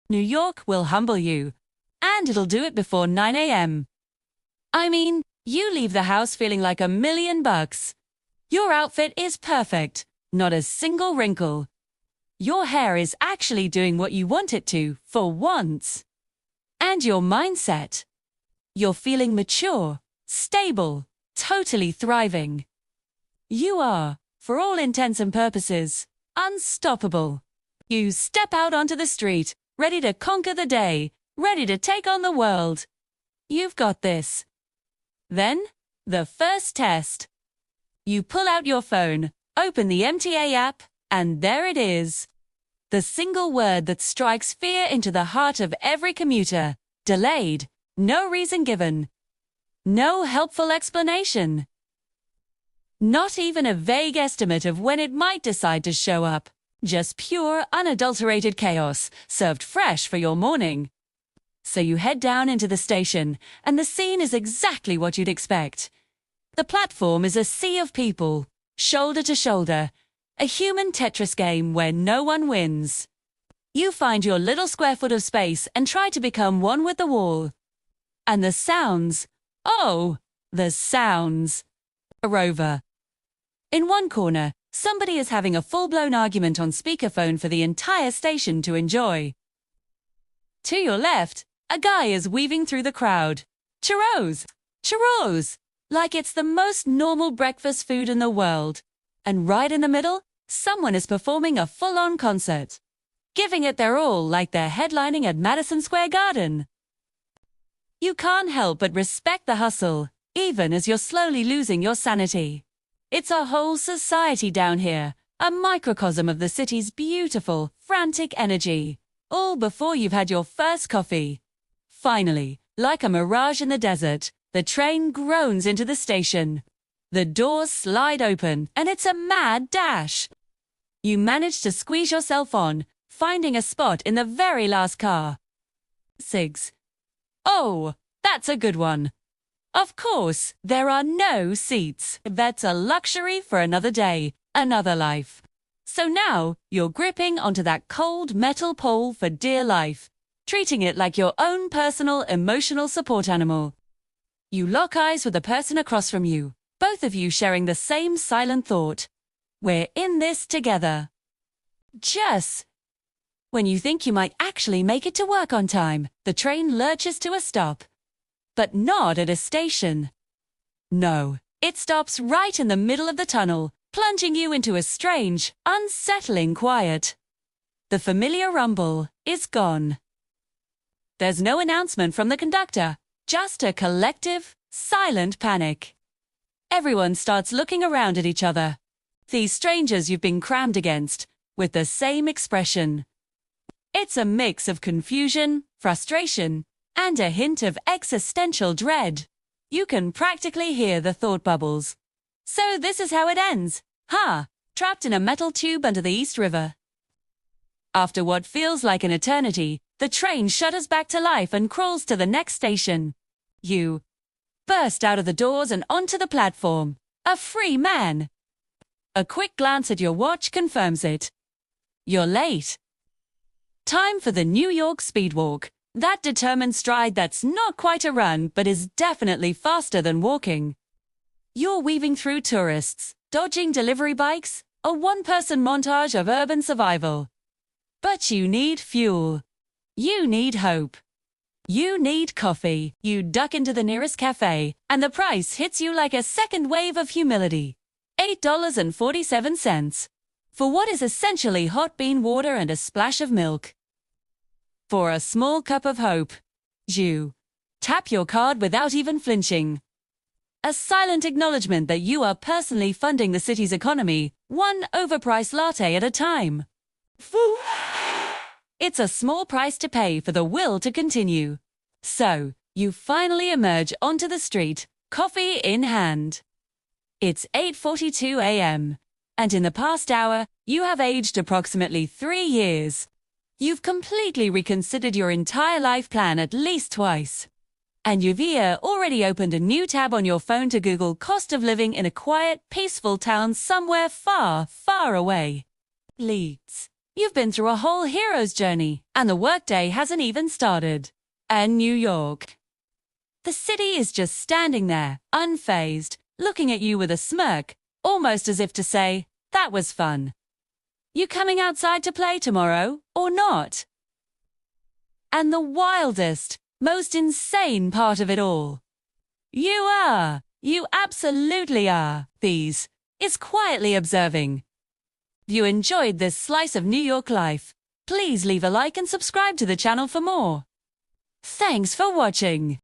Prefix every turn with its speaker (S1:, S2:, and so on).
S1: New York will humble you. And it'll do it before 9 a.m. I mean, you leave the house feeling like $1,000,000. Your outfit is perfect, not a single wrinkle. Your hair is actually doing what you want it to, for once. And your mindset. You're feeling mature, stable, totally thriving. You are, for all intents and purposes, unstoppable. You step out onto the street, ready to conquer the day, ready to take on the world. You've got this. Then, the first test. You pull out your phone, open the MTA app, and there it is. The single word that strikes fear into the heart of every commuter. Delayed. No reason given. No helpful explanation. Not even a vague estimate of when it might decide to show up. Just pure, unadulterated chaos, served fresh for your morning. So you head down into the station, and the scene is exactly what you'd expect. The platform is a sea of people, shoulder to shoulder, a human Tetris game where no one wins. You find your little square foot of space and try to become one with the wall. And the sounds, oh, the sounds, are over. In one corner, somebody is having a full-blown argument on speakerphone for the entire station to enjoy. To your left, a guy is weaving through the crowd. Churros! Churros! Like it's the most normal breakfast food in the world. And right in the middle, someone is performing a full-on concert. Giving it their all like they're headlining at Madison Square Garden. You can't help but respect the hustle, even as you're slowly losing your sanity. It's a whole society down here, a microcosm of the city's beautiful, frantic energy, all before you've had your first coffee. Finally, like a mirage in the desert, the train groans into the station. The doors slide open, and it's a mad dash. You manage to squeeze yourself on, finding a spot in the very last car. Cigs. Oh, that's a good one. Of course, there are no seats. That's a luxury for another day, another life. So now, you're gripping onto that cold metal pole for dear life, treating it like your own personal emotional support animal. You lock eyes with the person across from you, both of you sharing the same silent thought. We're in this together. Just when you think you might actually make it to work on time, the train lurches to a stop. But not at a station. No, it stops right in the middle of the tunnel, plunging you into a strange, unsettling quiet. The familiar rumble is gone. There's no announcement from the conductor, just a collective, silent panic. Everyone starts looking around at each other. These strangers you've been crammed against, with the same expression. It's a mix of confusion, frustration, and a hint of existential dread. You can practically hear the thought bubbles. So this is how it ends. Trapped in a metal tube under the East River. After what feels like an eternity, the train shudders back to life and crawls to the next station. You burst out of the doors and onto the platform, a free man. A quick glance at your watch confirms it. You're late. Time for the New York Speedwalk. That determined stride that's not quite a run, but is definitely faster than walking. You're weaving through tourists, dodging delivery bikes, a one-person montage of urban survival. But you need fuel. You need hope. You need coffee. You duck into the nearest cafe, and the price hits you like a second wave of humility. $8.47. For what is essentially hot bean water and a splash of milk. For a small cup of hope. You tap your card without even flinching. A silent acknowledgement that you are personally funding the city's economy, one overpriced latte at a time. It's a small price to pay for the will to continue. So, you finally emerge onto the street, coffee in hand. It's 8:42 a.m., and in the past hour, you have aged approximately 3 years. You've completely reconsidered your entire life plan at least twice. And you've already opened a new tab on your phone to Google cost of living in a quiet, peaceful town somewhere far, far away. Leeds. You've been through a whole hero's journey, and the workday hasn't even started. And New York. The city is just standing there, unfazed, looking at you with a smirk, almost as if to say, that was fun. You coming outside to play tomorrow, or not? And the wildest, most insane part of it all. You absolutely are, These, is quietly observing. If you enjoyed this slice of New York life, please leave a like and subscribe to the channel for more. Thanks for watching.